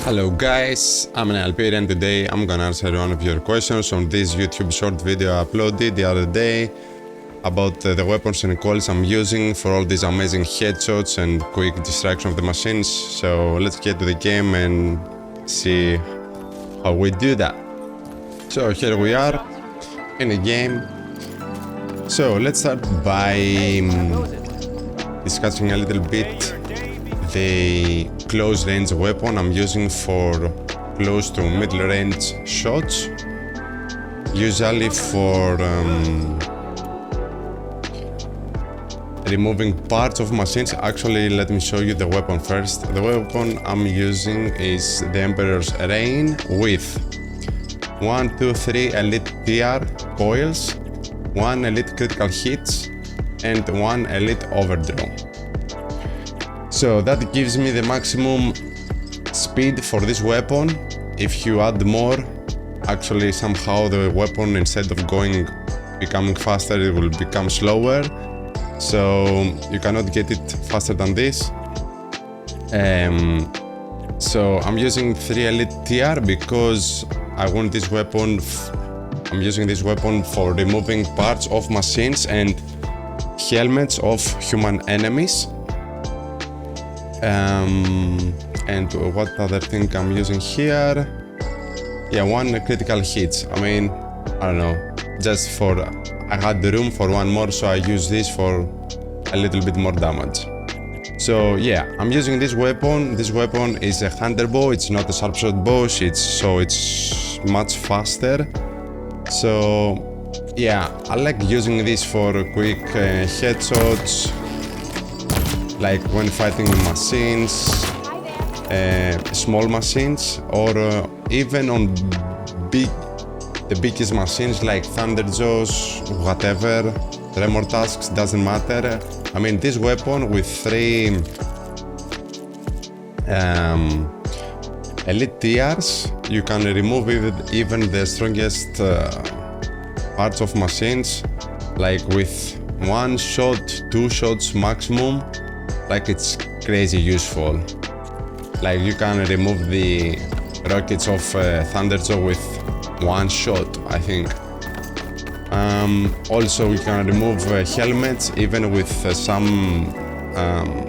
Hello guys, I'm ㅤㅤㅤㅤ and today I'm gonna answer one of your questions on this YouTube short video I uploaded the other day about the weapons and calls I'm using for all these amazing headshots and quick distraction of the machines. So let's get to the game and see how we do that. So here we are in the game. So let's start by discussing a little bit the close range weapon I'm using for close to middle range shots, usually for removing parts of machines. Actually, let me show you the weapon first. The weapon I'm using is the Emperor's Reign with 1, 2, 3 elite TR coils, 1 elite critical hits and 1 elite overdraw. So that gives me the maximum speed for this weapon. If you add more, actually somehow the weapon, instead of becoming faster, it will become slower. So you cannot get it faster than this. So I'm using 3 elite TR because I want this weapon. I'm using this weapon for removing parts of machines and helmets of human enemies. And what other thing I'm using here? Yeah, 1 critical hits. I mean, I don't know, just for, I had the room for 1 more, so I use this for a little bit more damage. So yeah, I'm using this weapon. This weapon is a hunter bow. It's not a sharp shot bow, it's much faster. So yeah, I like using this for quick headshots, like when fighting machines, small machines, or even on the biggest machines like Thunderjaws, whatever, tremor tasks, doesn't matter. I mean, this weapon with 3 elite TRs, you can remove even the strongest parts of machines, like with 1 shot, 2 shots maximum. Like, it's crazy useful. Like, you can remove the rockets of Thunderjaw with 1 shot, I think. Also, you can remove helmets even with some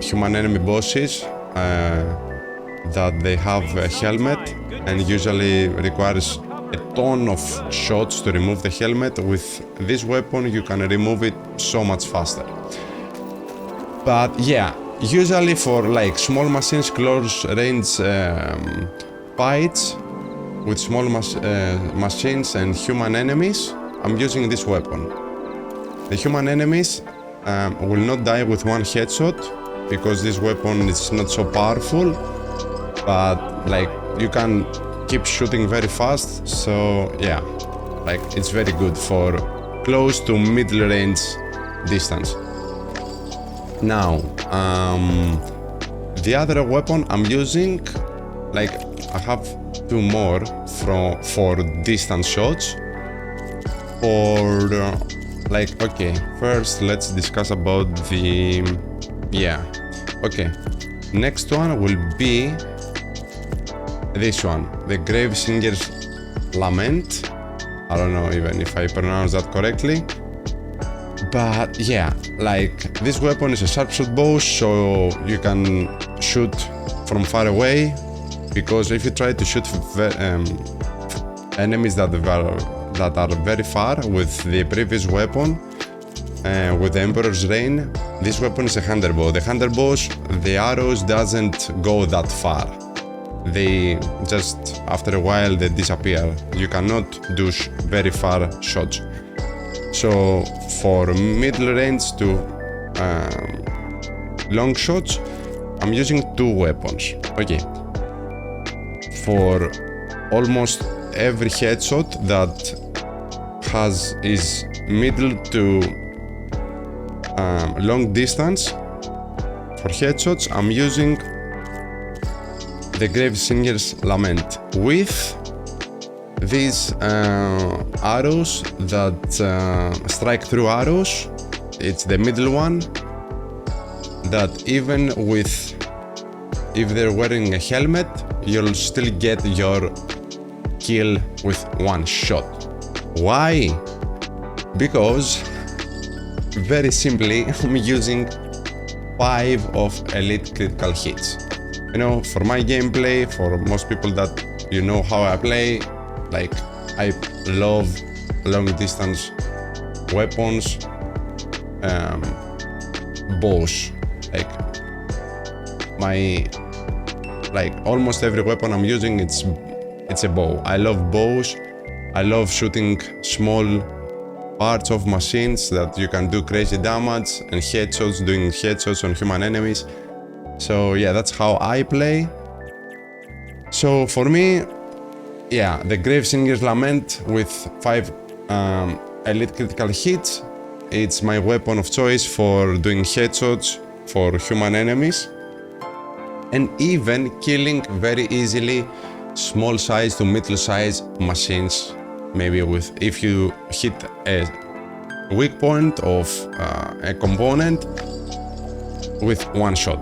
human enemy bosses that they have a helmet and usually requires a ton of shots to remove the helmet. With this weapon, you can remove it so much faster. But yeah, usually for like small machines, close range fights with small machines and human enemies, I'm using this weapon. The human enemies will not die with 1 headshot because this weapon is not so powerful, but like you can keep shooting very fast. So yeah, like it's very good for close to middle range distance. Now, the other weapon I'm using, like I have 2 more for distance shots. Or like, okay, first let's discuss about the, yeah, okay. Next one will be this one, the Gravesinger's Lament. I don't know even if I pronounce that correctly. But yeah, like this weapon is a sharp shot bow, so you can shoot from far away, because if you try to shoot enemies that are very far with the previous weapon, with the Emperor's Reign, this weapon is a hunter bow. The hunter bows, the arrows doesn't go that far. They just, after a while, they disappear. You cannot do very far shots. So for middle range to long shots, I'm using 2 weapons. Okay. For almost every headshot that is middle to long distance, for headshots, I'm using the Gravesinger's Lament with these arrows that strike through arrows. It's the middle one that even with if they're wearing a helmet, you'll still get your kill with one shot. Why? Because, very simply, I'm using 5 of elite critical hits. You know, for my gameplay, for most people that you know how I play, like, I love long distance weapons, bows. Like almost every weapon I'm using, it's a bow. I love bows. I love shooting small parts of machines that you can do crazy damage and headshots, doing headshots on human enemies. So yeah, that's how I play. So for me, yeah, the Gravesinger's Lament with 5 elite critical hits, it's my weapon of choice for doing headshots for human enemies, and even killing very easily small size to middle size machines. Maybe if you hit a weak point of a component with one shot,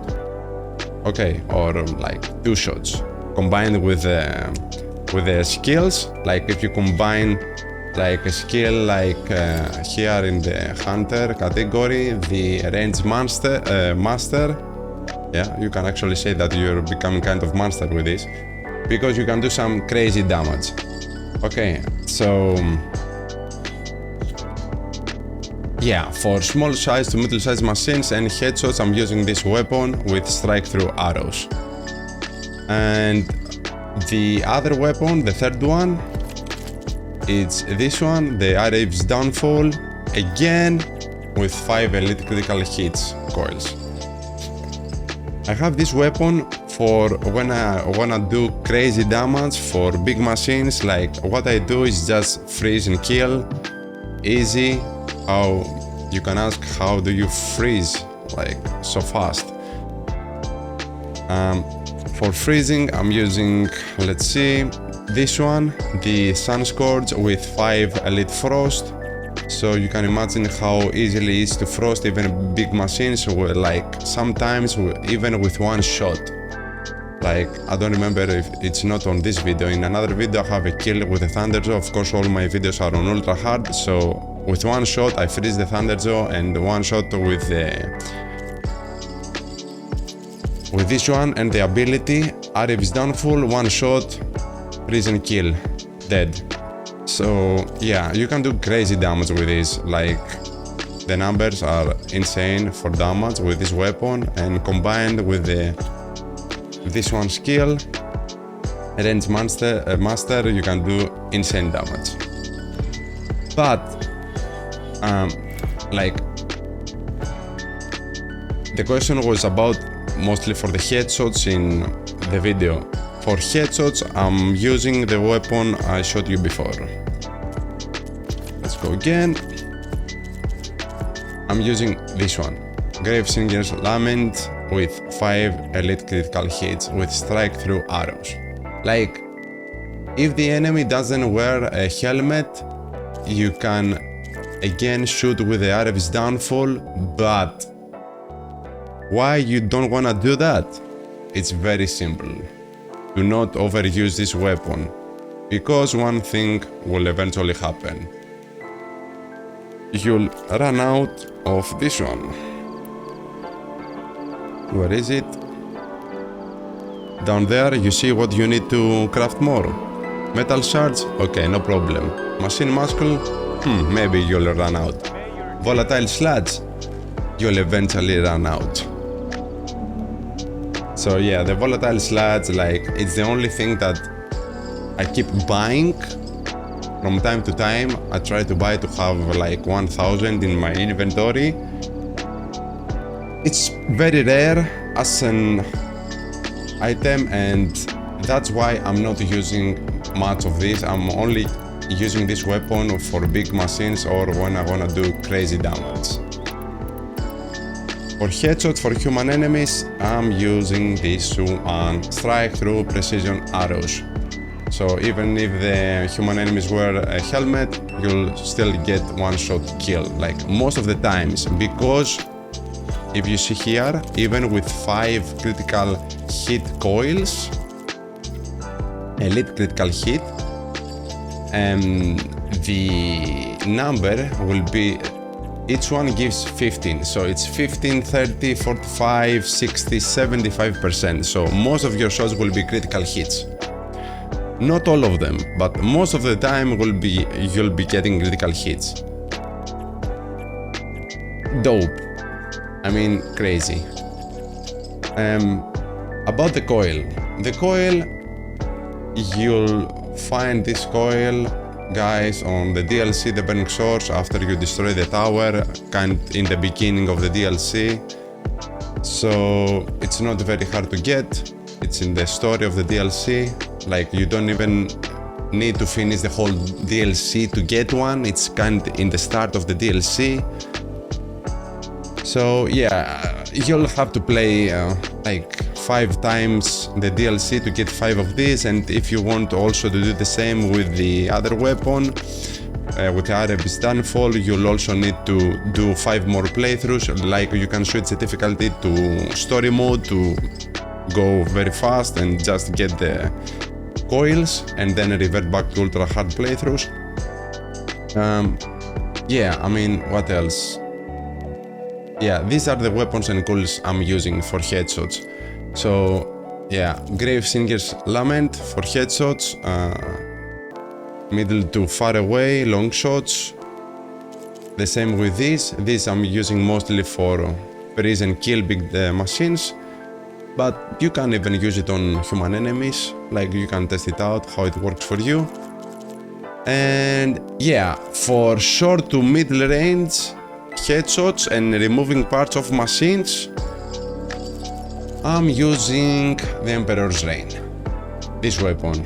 okay, or like 2 shots, combined with the skills. Like if you combine like a skill like here in the hunter category, the range master, yeah, you can actually say that you're becoming kind of master with this, because you can do some crazy damage. Okay, so yeah, for small size to middle size machines and headshots, I'm using this weapon with strike through arrows. And the other weapon, the third one, it's this one, the Arab's Downfall, again with 5 elite critical hits coils. I have this weapon for when I wanna do crazy damage for big machines. Like what I do is just freeze and kill, easy. How you can ask, how do you freeze like so fast? For freezing, I'm using, let's see, this one, the Sun Scourge with 5 elite frost. So you can imagine how easily it is to frost even big machines, like sometimes even with one shot. Like, I don't remember if it's not on this video. In another video I have a kill with a Thunder Jaw. Of course, all my videos are on ultra hard, so with one shot I freeze the Thunder Jaw, and one shot with this one and the ability Arab's Downfall, one shot, freeze and kill, dead. So yeah, you can do crazy damage with this. Like the numbers are insane for damage with this weapon, and combined with this one skill, range master, you can do insane damage. But like the question was about mostly for the headshots in the video. For headshots, I'm using the weapon I showed you before. Let's go again. I'm using this one, Gravesinger's Lament with 5 elite critical hits with strike through arrows. Like, if the enemy doesn't wear a helmet, you can again shoot with the Arab's Downfall, but why you don't wanna do that? It's very simple. Do not overuse this weapon, because one thing will eventually happen. You'll run out of this one. Where is it? Down there, you see what you need to craft more. Metal shards? Okay, no problem. Machine muscle? Maybe you'll run out. Volatile sludge? You'll eventually run out. So yeah, the volatile sludge, like, it's the only thing that I keep buying. From time to time, I try to buy to have like 1000 in my inventory. It's very rare as an item, and that's why I'm not using much of this. I'm only using this weapon for big machines or when I wanna do crazy damage. For headshots for human enemies, I'm using this one, strike through precision arrows. So even if the human enemies wear a helmet, you'll still get one shot kill, like most of the times, because if you see here, even with 5 critical hit coils, elite critical hit, the number will be, each one gives 15, so it's 15, 30, 45, 60, 75%, so most of your shots will be critical hits. Not all of them, but most of the time you'll be getting critical hits. Dope. I mean, crazy. About the coil. The coil, you'll find this coil, guys, on the DLC, the burning source, after you destroy the tower, kind in the beginning of the DLC. So it's not very hard to get. It's in the story of the DLC. Like, you don't even need to finish the whole DLC to get one. It's kind in the start of the DLC. So yeah, you'll have to play like 5 times the DLC to get 5 of these, and if you want also to do the same with the other weapon, with the Arabi's Downfall, you'll also need to do 5 more playthroughs. Like, you can switch the difficulty to story mode to go very fast and just get the coils, and then revert back to ultra hard playthroughs. Yeah, I mean, what else? Yeah, these are the weapons and coils I'm using for headshots. So yeah, Gravesinger's Lament for headshots, middle to far away, long shots. The same with these I'm using mostly for freeze and kill big machines, but you can even use it on human enemies, like you can test it out how it works for you. And yeah, for short to middle range headshots and removing parts of machines, I'm using the Emperor's Reign, this weapon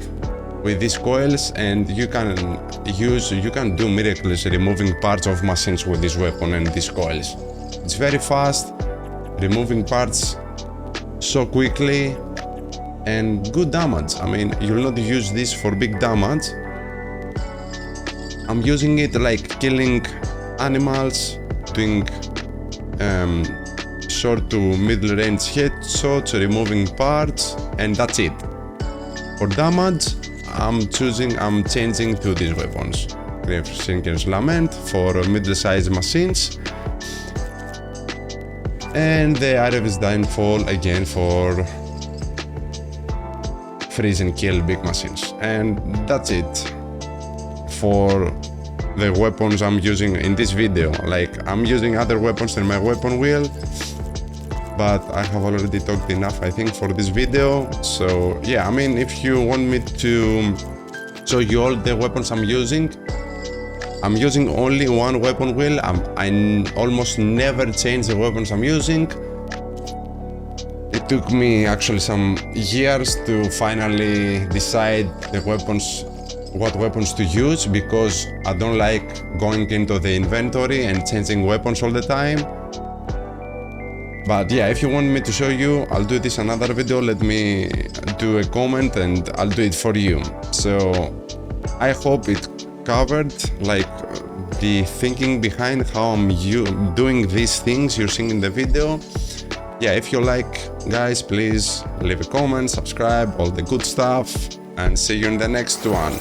with these coils, and you can do miracles removing parts of machines with this weapon and these coils. It's very fast, removing parts so quickly, and good damage. I mean, you'll not use this for big damage. I'm using it like killing animals, doing short to middle range headshots, removing parts, and that's it. For damage, I'm changing to these weapons. Gravesinger's Lament for middle-sized machines, and the Arabi's Downfall again for freeze and kill big machines. And that's it for the weapons I'm using in this video. Like, I'm using other weapons in my weapon wheel, but I have already talked enough, I think, for this video. So yeah, I mean, if you want me to show you all the weapons I'm using only one weapon wheel. I almost never change the weapons I'm using. It took me actually some years to finally decide what weapons to use, because I don't like going into the inventory and changing weapons all the time. But yeah, if you want me to show you, I'll do this another video. Let me do a comment and I'll do it for you. So I hope it covered like the thinking behind how I'm doing these things you're seeing in the video. Yeah, if you like, guys, please leave a comment, subscribe, all the good stuff, and see you in the next one.